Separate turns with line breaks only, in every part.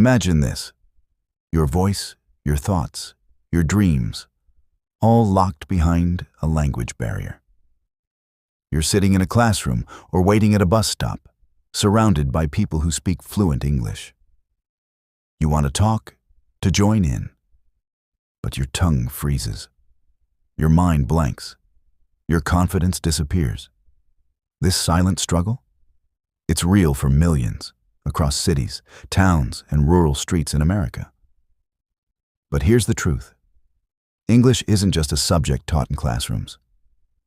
Imagine this: your voice, your thoughts, your dreams, all locked behind a language barrier. You're sitting in a classroom or waiting at a bus stop, surrounded by people who speak fluent English. You want to talk, to join in, but your tongue freezes. Your mind blanks. Your confidence disappears. This silent struggle? It's real for millions, across cities, towns, and rural streets in America. But here's the truth. English isn't just a subject taught in classrooms.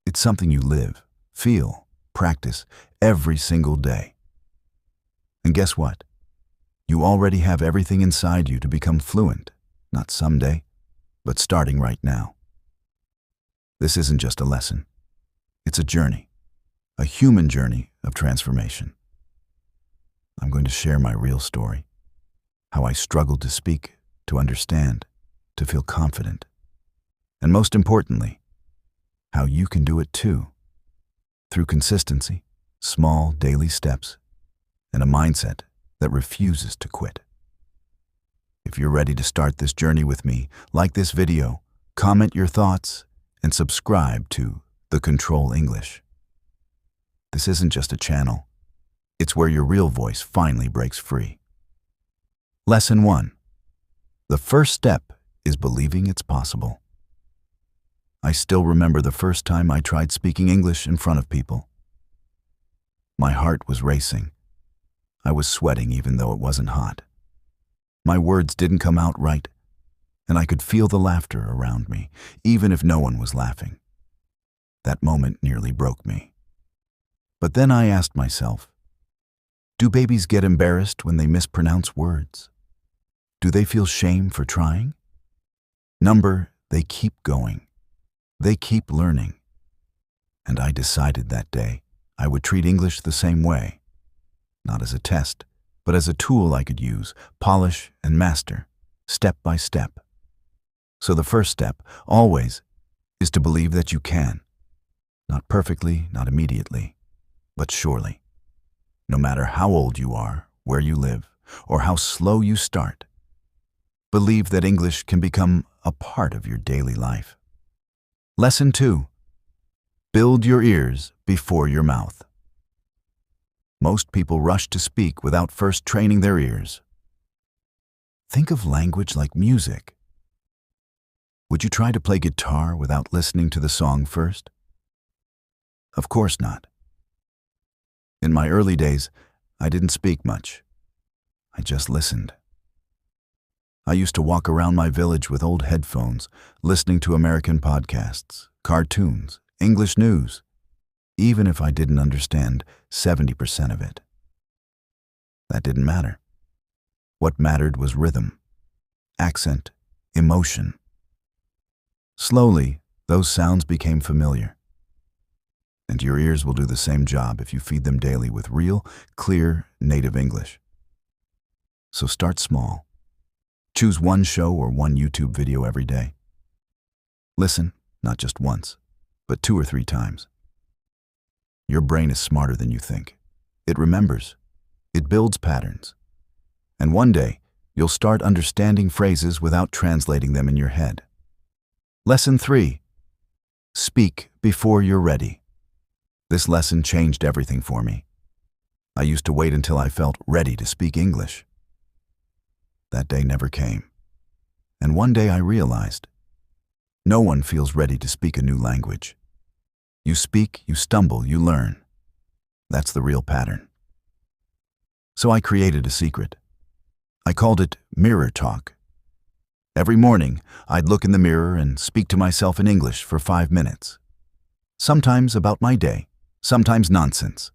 It's something you live, feel, practice every single day. And guess what? You already have everything inside you to become fluent, not someday, but starting right now. This isn't just a lesson. It's a journey, a human journey of transformation. I'm going to share my real story, how I struggled to speak, to understand, to feel confident, and most importantly, how you can do it too, through consistency, small daily steps, and a mindset that refuses to quit. If you're ready to start this journey with me, like this video, comment your thoughts, and subscribe to The Control English. This isn't just a channel. It's where your real voice finally breaks free. Lesson 1. The first step is believing it's possible. I still remember the first time I tried speaking English in front of people. My heart was racing. I was sweating even though it wasn't hot. My words didn't come out right, and I could feel the laughter around me, even if no one was laughing. That moment nearly broke me. But then I asked myself, do babies get embarrassed when they mispronounce words? Do they feel shame for trying? They keep going. They keep learning. And I decided that day I would treat English the same way, not as a test, but as a tool I could use, polish, and master, step by step. So the first step, always, is to believe that you can. Not perfectly, not immediately, but surely. No matter how old you are, where you live, or how slow you start, believe that English can become a part of your daily life. Lesson 2. Build your ears before your mouth. Most people rush to speak without first training their ears. Think of language like music. Would you try to play guitar without listening to the song first? Of course not. In my early days, I didn't speak much. I just listened. I used to walk around my village with old headphones, listening to American podcasts, cartoons, English news, even if I didn't understand 70% of it. That didn't matter. What mattered was rhythm, accent, emotion. Slowly, those sounds became familiar. And your ears will do the same job if you feed them daily with real, clear, native English. So start small. Choose one show or one YouTube video every day. Listen, not just once, but 2 or 3 times. Your brain is smarter than you think. It remembers. It builds patterns. And one day, you'll start understanding phrases without translating them in your head. Lesson 3. Speak before you're ready. This lesson changed everything for me. I used to wait until I felt ready to speak English. That day never came. And one day I realized, no one feels ready to speak a new language. You speak, you stumble, you learn. That's the real pattern. So I created a secret. I called it mirror talk. Every morning, I'd look in the mirror and speak to myself in English for 5 minutes. Sometimes about my day, sometimes nonsense.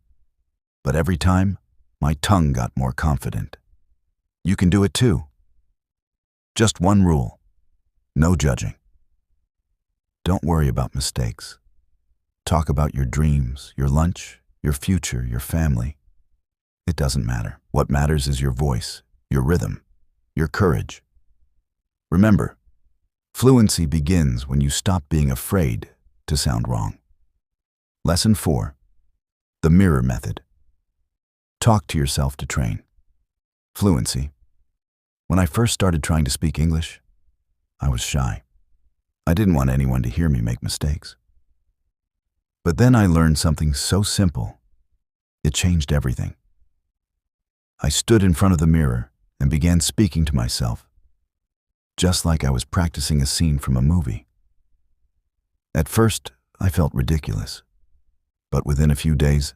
But every time, my tongue got more confident. You can do it too. Just one rule: no judging. Don't worry about mistakes. Talk about your dreams, your lunch, your future, your family. It doesn't matter. What matters is your voice, your rhythm, your courage. Remember, fluency begins when you stop being afraid to sound wrong. Lesson 4. The mirror method. Talk to yourself to train. Fluency. When I first started trying to speak English, I was shy. I didn't want anyone to hear me make mistakes. But then I learned something so simple, it changed everything. I stood in front of the mirror and began speaking to myself, just like I was practicing a scene from a movie. At first, I felt ridiculous, but within a few days,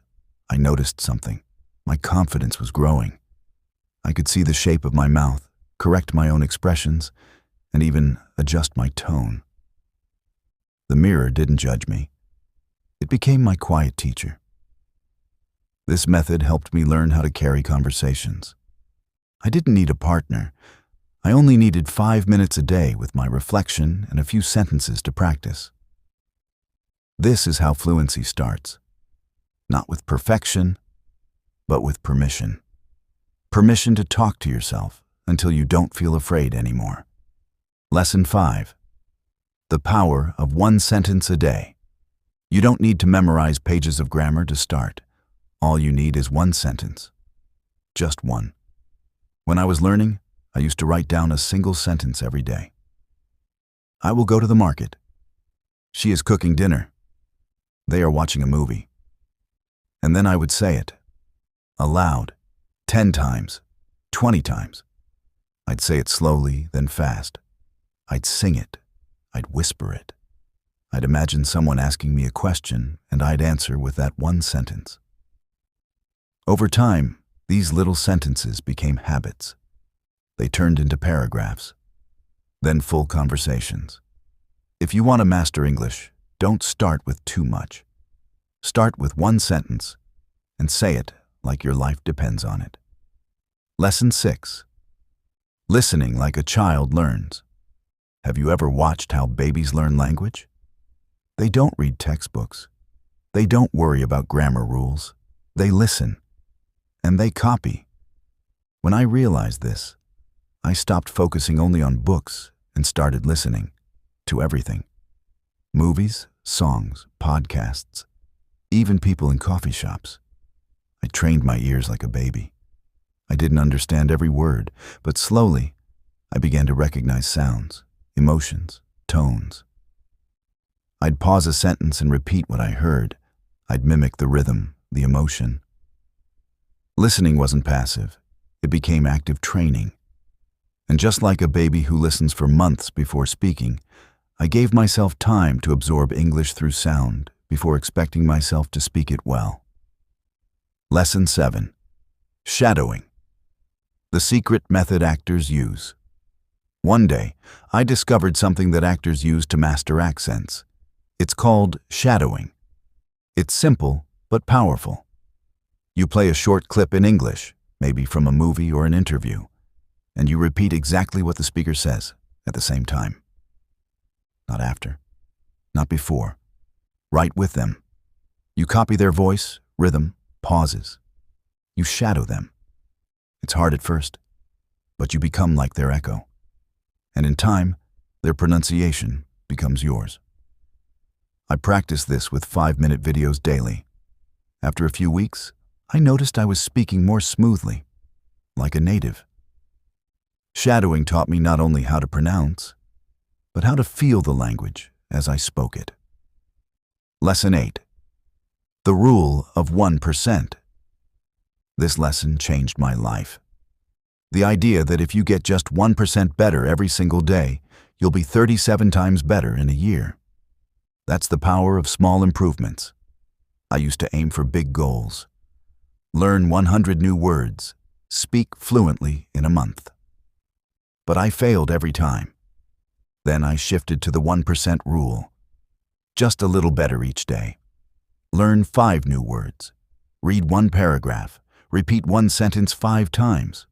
I noticed something. My confidence was growing. I could see the shape of my mouth, correct my own expressions, and even adjust my tone. The mirror didn't judge me. It became my quiet teacher. This method helped me learn how to carry conversations. I didn't need a partner. I only needed 5 minutes a day with my reflection and a few sentences to practice. This is how fluency starts. Not with perfection, but with permission. Permission to talk to yourself until you don't feel afraid anymore. Lesson 5. The power of 1 sentence a day. You don't need to memorize pages of grammar to start. All you need is 1 sentence. Just one. When I was learning, I used to write down a single sentence every day. I will go to the market. She is cooking dinner. They are watching a movie. And then I would say it, aloud, 10 times, 20 times. I'd say it slowly, then fast. I'd sing it. I'd whisper it. I'd imagine someone asking me a question, and I'd answer with that 1 sentence. Over time, these little sentences became habits. They turned into paragraphs, then full conversations. If you want to master English, don't start with too much. Start with 1 sentence and say it like your life depends on it. Lesson 6. Listening like a child learns. Have you ever watched how babies learn language? They don't read textbooks. They don't worry about grammar rules. They listen, and they copy. When I realized this, I stopped focusing only on books and started listening to everything. Movies, songs, podcasts, even people in coffee shops. I trained my ears like a baby. I didn't understand every word, but slowly I began to recognize sounds, emotions, tones. I'd pause a sentence and repeat what I heard. I'd mimic the rhythm, the emotion. Listening wasn't passive. It became active training. And just like a baby who listens for months before speaking, I gave myself time to absorb English through sound before expecting myself to speak it well. Lesson 7. Shadowing. The secret method actors use. One day, I discovered something that actors use to master accents. It's called shadowing. It's simple, but powerful. You play a short clip in English, maybe from a movie or an interview, and you repeat exactly what the speaker says at the same time. Not after, not before, right with them. You copy their voice, rhythm, pauses. You shadow them. It's hard at first, but you become like their echo. And in time, their pronunciation becomes yours. I practiced this with 5-minute videos daily. After a few weeks, I noticed I was speaking more smoothly, like a native. Shadowing taught me not only how to pronounce, but how to feel the language as I spoke it. Lesson 8. The rule of 1%. This lesson changed my life. The idea that if you get just 1% better every single day, you'll be 37 times better in a year. That's the power of small improvements. I used to aim for big goals. Learn 100 new words, speak fluently in a month. But I failed every time. Then I shifted to the 1% rule. Just a little better each day. Learn 5 new words. Read 1 paragraph. Repeat 1 sentence 5 times.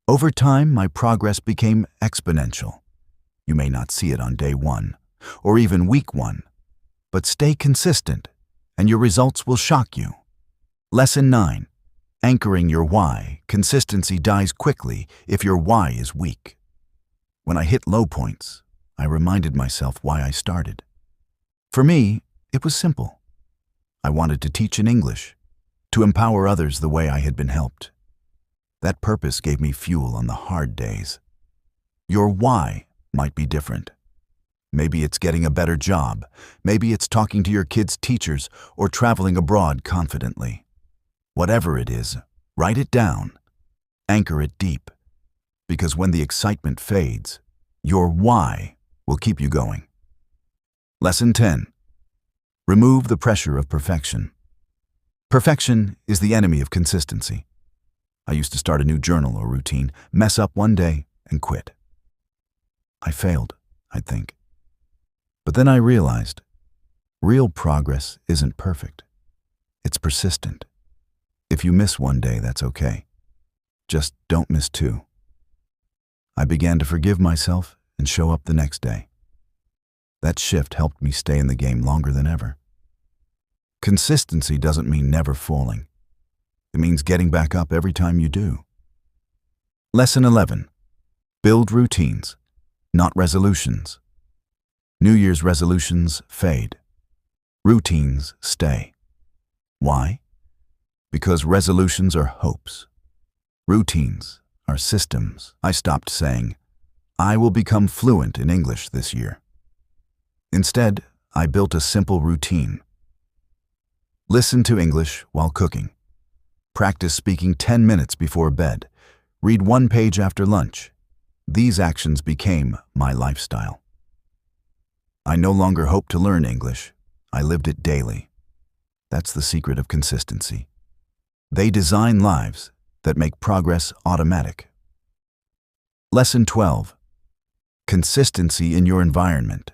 Over time, my progress became exponential. You may not see it on day 1, or even week 1, but stay consistent, and your results will shock you. Lesson 9. Anchoring your why. Consistency dies quickly if your why is weak. When I hit low points, I reminded myself why I started. For me, it was simple. I wanted to teach in English, to empower others the way I had been helped. That purpose gave me fuel on the hard days. Your why might be different. Maybe it's getting a better job. Maybe it's talking to your kids' teachers or traveling abroad confidently. Whatever it is, write it down. Anchor it deep. Because when the excitement fades, your why will keep you going. Lesson 10. Remove the pressure of perfection. Perfection is the enemy of consistency. I used to start a new journal or routine, mess up one day, and quit. I failed, I'd think. But then I realized, real progress isn't perfect. It's persistent. If you miss one day, that's okay. Just don't miss two. I began to forgive myself and show up the next day. That shift helped me stay in the game longer than ever. Consistency doesn't mean never falling. It means getting back up every time you do. Lesson 11. Build routines, not resolutions. New Year's resolutions fade. Routines stay. Why? Because resolutions are hopes. Routines are systems. I stopped saying, I will become fluent in English this year. Instead, I built a simple routine. Listen to English while cooking. Practice speaking 10 minutes before bed. Read one page after lunch. These actions became my lifestyle. I no longer hoped to learn English. I lived it daily. That's the secret of consistency. They design lives that make progress automatic. Lesson 12. Consistency in your environment.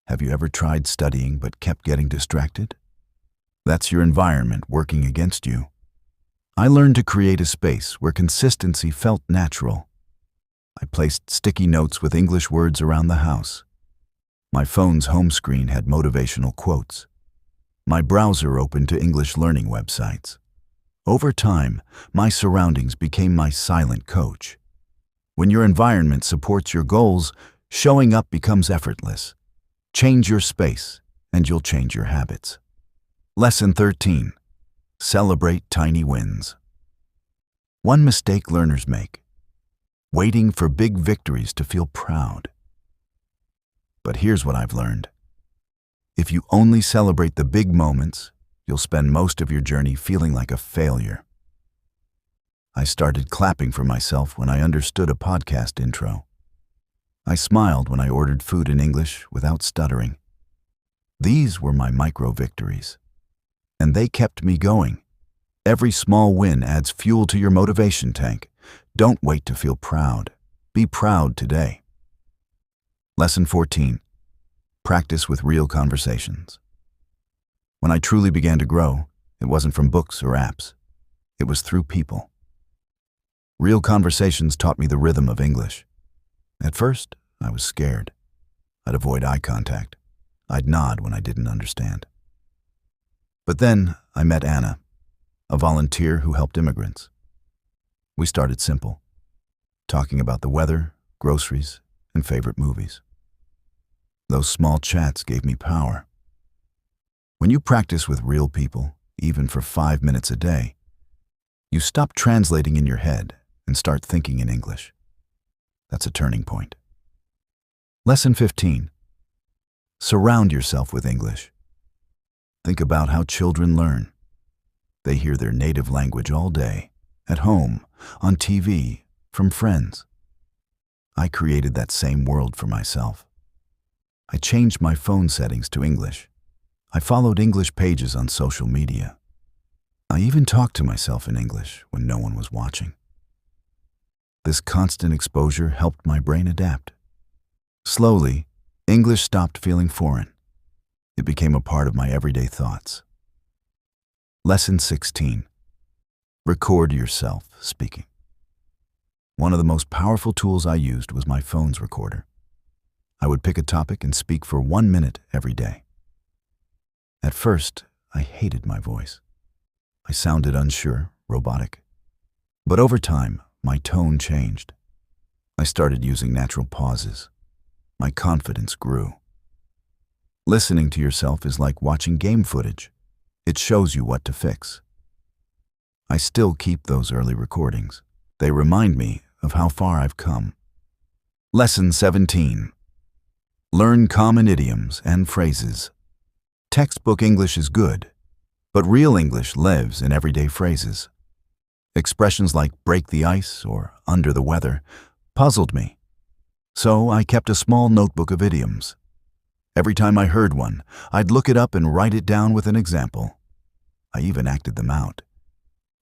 Have you ever tried studying but kept getting distracted? That's your environment working against you. I learned to create a space where consistency felt natural. I placed sticky notes with English words around the house. My phone's home screen had motivational quotes. My browser opened to English learning websites. Over time, my surroundings became my silent coach. When your environment supports your goals, showing up becomes effortless. Change your space, and you'll change your habits. Lesson 13. Celebrate tiny wins. One mistake learners make: waiting for big victories to feel proud. But here's what I've learned. If you only celebrate the big moments, you'll spend most of your journey feeling like a failure. I started clapping for myself when I understood a podcast intro. I smiled when I ordered food in English without stuttering. These were my micro victories, and they kept me going. Every small win adds fuel to your motivation tank. Don't wait to feel proud. Be proud today. Lesson 14. Practice with real conversations. When I truly began to grow, it wasn't from books or apps. It was through people. Real conversations taught me the rhythm of English. At first, I was scared. I'd avoid eye contact. I'd nod when I didn't understand. But then I met Anna, a volunteer who helped immigrants. We started simple, talking about the weather, groceries, and favorite movies. Those small chats gave me power. When you practice with real people, even for 5 minutes a day, you stop translating in your head and start thinking in English. That's a turning point. Lesson 15. Surround yourself with English. Think about how children learn. They hear their native language all day, at home, on TV, from friends. I created that same world for myself. I changed my phone settings to English. I followed English pages on social media. I even talked to myself in English when no one was watching. This constant exposure helped my brain adapt. Slowly, English stopped feeling foreign. It became a part of my everyday thoughts. Lesson 16. Record yourself speaking. One of the most powerful tools I used was my phone's recorder. I would pick a topic and speak for 1 minute every day. At first, I hated my voice. I sounded unsure, robotic. But over time, my tone changed. I started using natural pauses. My confidence grew. Listening to yourself is like watching game footage. It shows you what to fix. I still keep those early recordings. They remind me of how far I've come. Lesson 17. Learn common idioms and phrases. Textbook English is good, but real English lives in everyday phrases. Expressions like break the ice or under the weather puzzled me, so I kept a small notebook of idioms. Every time I heard one, I'd look it up and write it down with an example. I even acted them out.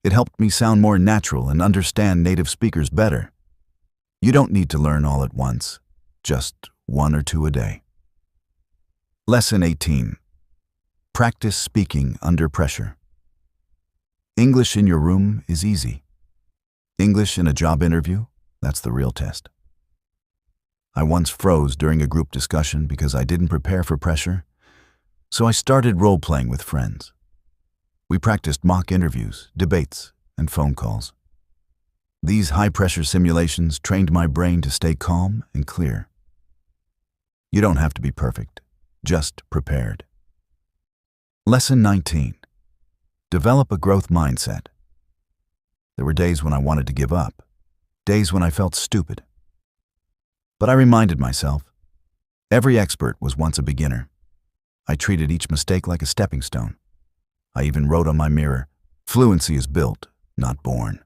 It helped me sound more natural and understand native speakers better. You don't need to learn all at once, just one or two a day. Lesson 18. Practice speaking under pressure. English in your room is easy. English in a job interview, that's the real test. I once froze during a group discussion because I didn't prepare for pressure, so I started role-playing with friends. We practiced mock interviews, debates, and phone calls. These high-pressure simulations trained my brain to stay calm and clear. You don't have to be perfect, just prepared. Lesson 19. Develop a growth mindset. There were days when I wanted to give up, days when I felt stupid. But I reminded myself, every expert was once a beginner. I treated each mistake like a stepping stone. I even wrote on my mirror, "Fluency is built, not born."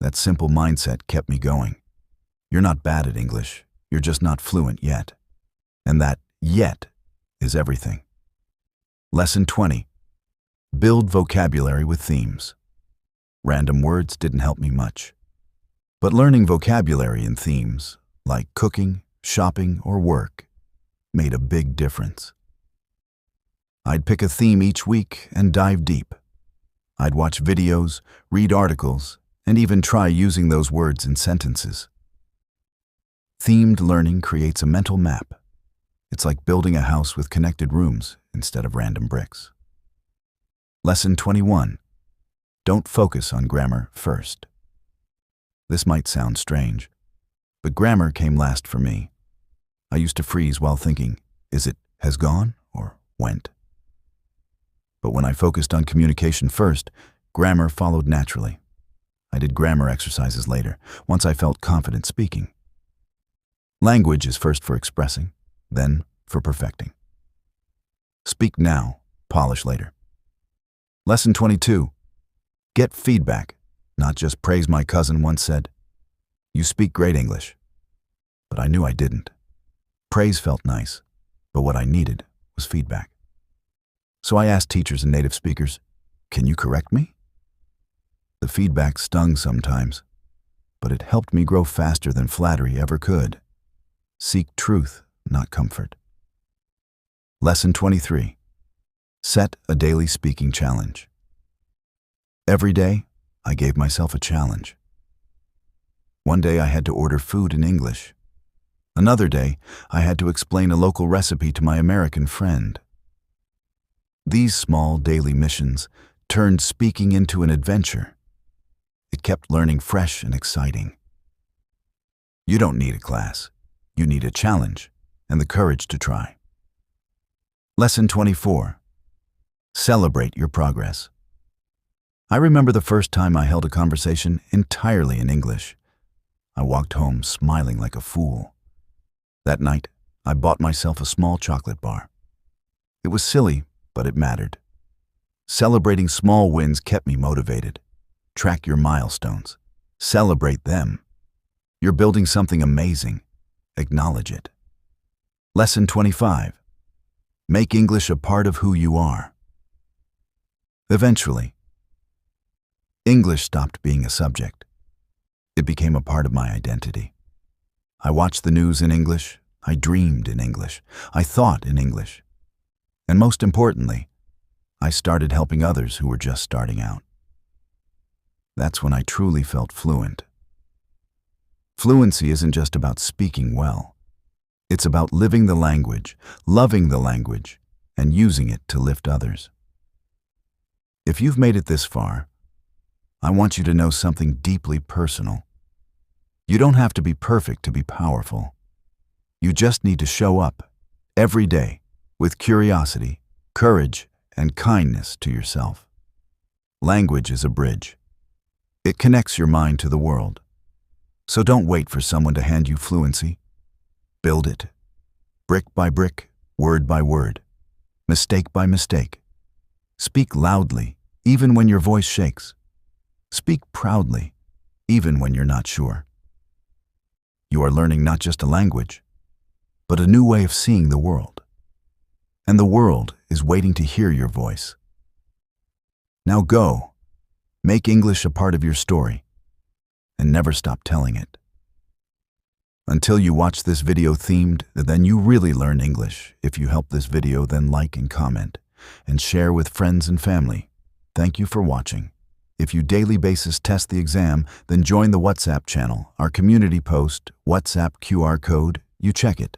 That simple mindset kept me going. You're not bad at English, you're just not fluent yet. And that yet is everything. Lesson 20. Build vocabulary with themes. Random words didn't help me much. But learning vocabulary in themes, like cooking, shopping, or work, made a big difference. I'd pick a theme each week and dive deep. I'd watch videos, read articles, and even try using those words in sentences. Themed learning creates a mental map. It's like building a house with connected rooms instead of random bricks. Lesson 21. Don't focus on grammar first. This might sound strange, but grammar came last for me. I used to freeze while thinking, is it has gone or went? But when I focused on communication first, grammar followed naturally. I did grammar exercises later, once I felt confident speaking. Language is first for expressing, then for perfecting. Speak now, polish later. Lesson 22. Get feedback, not just praise. My cousin once said, "You speak great English." But I knew I didn't. Praise felt nice, but what I needed was feedback. So I asked teachers and native speakers, "Can you correct me?" The feedback stung sometimes, but it helped me grow faster than flattery ever could. Seek truth, not comfort. Lesson 23. Set a daily speaking challenge. Every day, I gave myself a challenge. One day I had to order food in English. Another day, I had to explain a local recipe to my American friend. These small daily missions turned speaking into an adventure. It kept learning fresh and exciting. You don't need a class. You need a challenge and the courage to try. Lesson 24. Celebrate your progress. I remember the first time I held a conversation entirely in English. I walked home smiling like a fool. That night, I bought myself a small chocolate bar. It was silly, but it mattered. Celebrating small wins kept me motivated. Track your milestones. Celebrate them. You're building something amazing. Acknowledge it. Lesson 25. Make English a part of who you are. Eventually, English stopped being a subject. It became a part of my identity. I watched the news in English. I dreamed in English. I thought in English. And most importantly, I started helping others who were just starting out. That's when I truly felt fluent. Fluency isn't just about speaking well. It's about living the language, loving the language, and using it to lift others. If you've made it this far, I want you to know something deeply personal. You don't have to be perfect to be powerful. You just need to show up every day with curiosity, courage, and kindness to yourself. Language is a bridge. It connects your mind to the world. So don't wait for someone to hand you fluency. Build it, brick by brick, word by word, mistake by mistake. Speak loudly, even when your voice shakes. Speak proudly, even when you're not sure. You are learning not just a language, but a new way of seeing the world. And the world is waiting to hear your voice. Now go, make English a part of your story, and never stop telling it. Until you watch this video themed, then you really learn English. If you help this video, then like and comment, and share with friends and family. Thank you for watching. If you daily basis test the exam, then join the WhatsApp channel. Our community post, WhatsApp QR code, you check it.